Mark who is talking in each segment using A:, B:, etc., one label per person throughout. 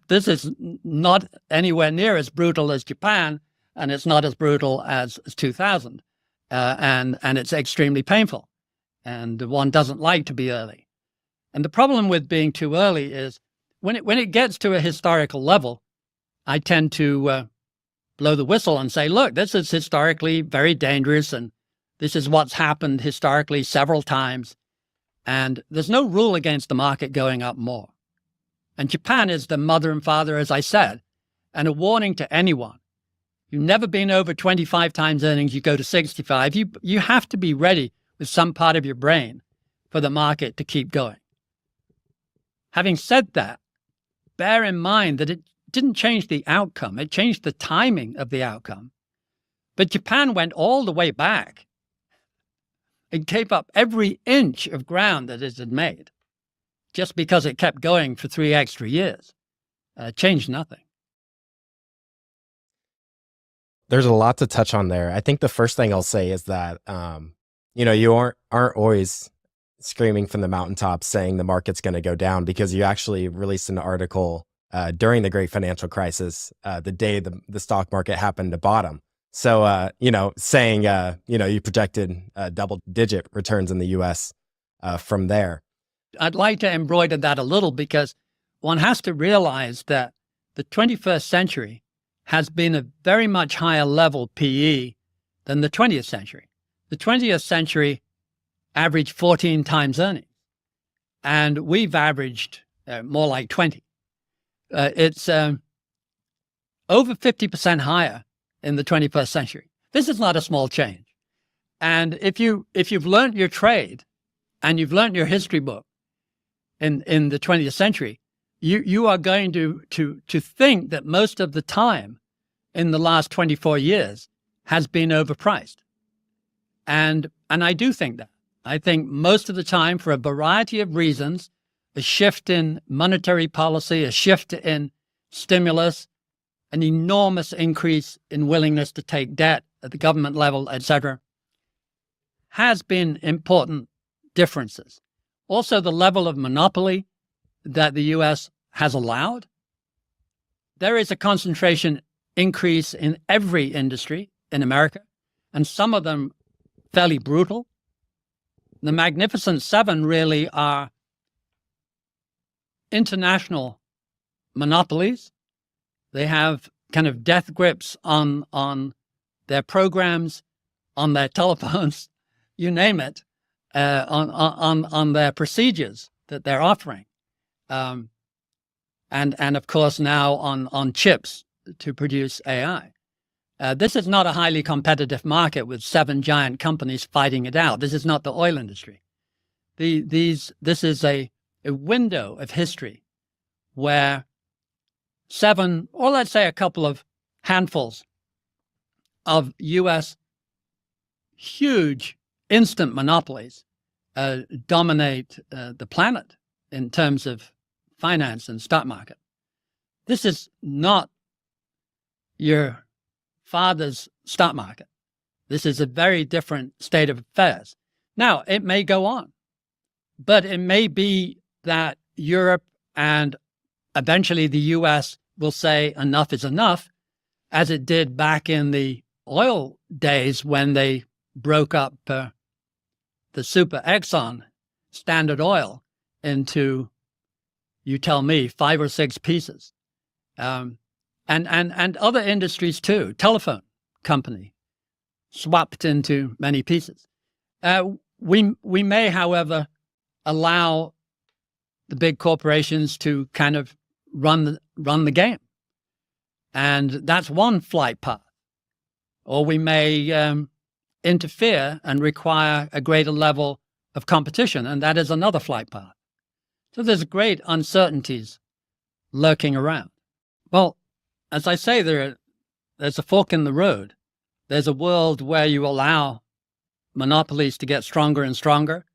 A: this is not anywhere near as brutal as Japan, and it's not as brutal as 2000, and it's extremely painful, and one doesn't like to be early. And the problem with being too early is when it gets to a historical level, I tend to blow the whistle and say, look, this is historically very dangerous, and this is what's happened historically several times, and there's no rule against the market going up more. And Japan is the mother and father, as I said, and a warning to anyone. You've never been over 25 times earnings, you go to 65. You have to be ready with some part of your brain for the market to keep going. Having said that, bear in mind that it didn't change the outcome. It changed the timing of the outcome. But Japan went all the way back and gave up every inch of ground that it had made just because it kept going for 3 extra years. Changed nothing.
B: There's a lot to touch on there. I think the first thing I'll say is that, you aren't always screaming from the mountaintops saying the market's going to go down, because you actually released an article during the great financial crisis, the day the stock market happened to bottom. So, saying, you projected double-digit returns in the U.S. From there.
A: I'd like to embroider that a little, because one has to realize that the 21st century has been a very much higher level PE than the 20th century. The 20th century averaged 14 times earnings, and we've averaged more like 20. It's over 50% higher in the 21st century. This is not a small change. And if you've learned your trade and you've learned your history book in the 20th century, you are going to think that most of the time in the last 24 years has been overpriced. And I do think that. I think most of the time, for a variety of reasons, a shift in monetary policy, a shift in stimulus, an enormous increase in willingness to take debt at the government level, etc., has been important differences. Also, the level of monopoly that the U.S. has allowed. There is a concentration increase in every industry in America, and some of them fairly brutal. The Magnificent Seven really are international monopolies. They have kind of death grips on their programs, on their telephones, you name it, on their procedures that they're offering. And of course now on chips to produce AI. This is not a highly competitive market with 7 giant companies fighting it out. This is not the oil industry. This is a window of history where 7, or let's say a couple of handfuls of U.S. huge instant monopolies dominate the planet in terms of finance and stock market. This is not your father's stock market. This is a very different state of affairs. Now, it may go on, but it may be that Europe and eventually the U.S. will say enough is enough, as it did back in the oil days when they broke up the Super Exxon Standard Oil into, you tell me, 5 or 6 pieces. And other industries too. Telephone company swapped into many pieces. We may, however, allow the big corporations to kind of run the game, and that's one flight path. Or we may interfere and require a greater level of competition, and that is another flight path. So there's great uncertainties lurking around. Well, as I say, there's a fork in the road. There's a world where you allow monopolies to get stronger and stronger,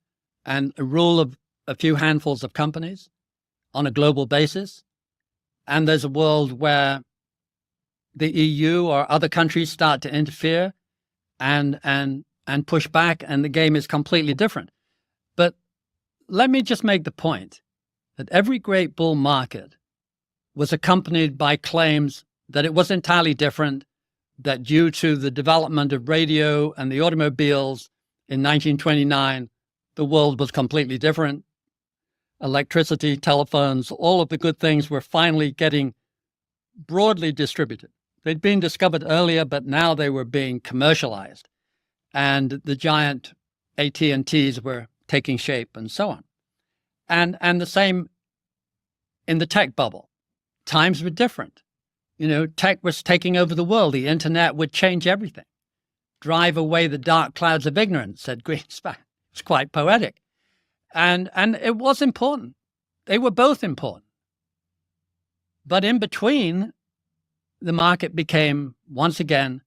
A: and a rule of a few handfuls of companies on a global basis. And there's a world where the EU or other countries start to interfere and push back, and the game is completely different. But let me just make the point that every great bull market was accompanied by claims that it was entirely different, that due to the development of radio and the automobiles in 1929, the world was completely different. Electricity, telephones, all of the good things were finally getting broadly distributed. They'd been discovered earlier, but now they were being commercialized. And the giant AT&Ts were taking shape and so on. And the same in the tech bubble. Times were different. Tech was taking over the world. The internet would change everything. Drive away the dark clouds of ignorance, said Greenspan. It's quite poetic. And it was important. They were both important. But in between, the market became, once again,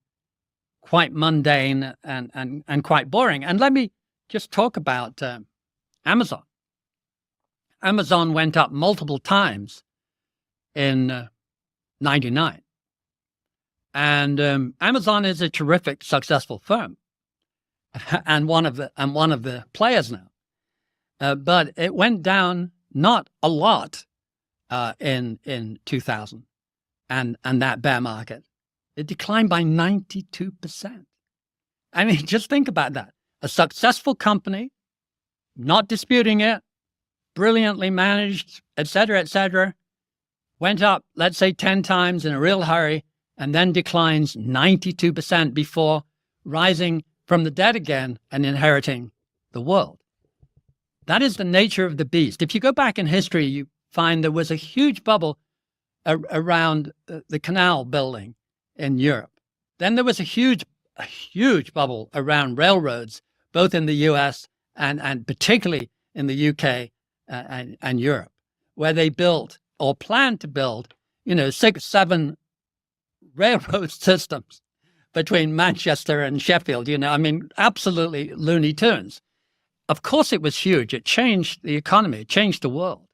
A: quite mundane and quite boring. And let me just talk about Amazon. Amazon went up multiple times in 99. And Amazon is a terrific, successful firm and one of the players now. But it went down not a lot in 2000 and that bear market. It declined by 92%. I mean, just think about that. A successful company, not disputing it, brilliantly managed, et cetera, went up, let's say 10 times in a real hurry, and then declines 92% before rising from the dead again and inheriting the world. That is the nature of the beast. If you go back in history, you find there was a huge bubble around the canal building in Europe. Then there was a huge bubble around railroads, both in the US and particularly in the UK and Europe, where they built or planned to build, 6, 7 railroad systems between Manchester and Sheffield. Absolutely Looney Tunes. Of course it was huge. It changed the economy. It changed the world.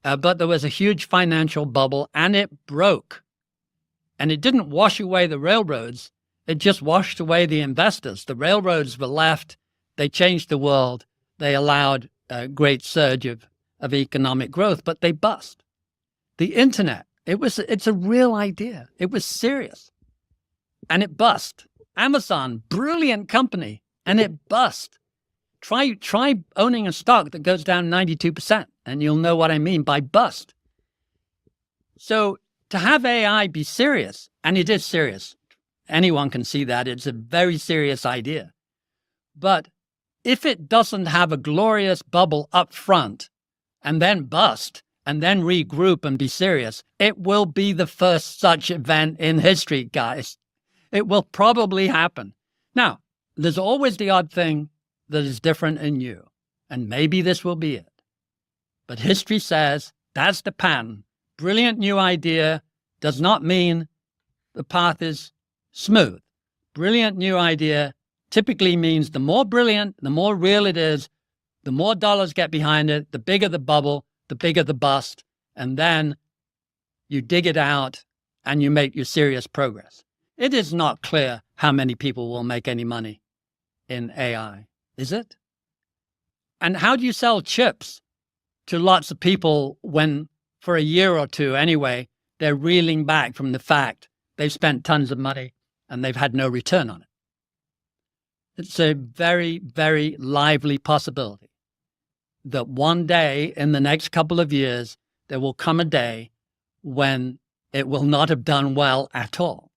A: But there was a huge financial bubble and it broke. And it didn't wash away the railroads. It just washed away the investors. The railroads were left. They changed the world. They allowed a great surge of economic growth, but they bust. The internet, it's a real idea. It was serious. And it bust. Amazon, brilliant company, and it bust. Try owning a stock that goes down 92%, and you'll know what I mean by bust. So to have AI be serious, and it is serious, anyone can see that, it's a very serious idea. But if it doesn't have a glorious bubble up front, and then bust, and then regroup and be serious, it will be the first such event in history, guys. It will probably happen. Now, there's always the odd thing that is different and new, and maybe this will be it. But history says that's the pattern. Brilliant new idea does not mean the path is smooth. Brilliant new idea typically means the more brilliant, the more real it is, the more dollars get behind it, the bigger the bubble, the bigger the bust, and then you dig it out and you make your serious progress. It is not clear how many people will make any money in AI, is it? And how do you sell chips to lots of people when, for a year or two anyway, they're reeling back from the fact they've spent tons of money and they've had no return on it? It's a very, very lively possibility that one day in the next couple of years, there will come a day when it will not have done well at all.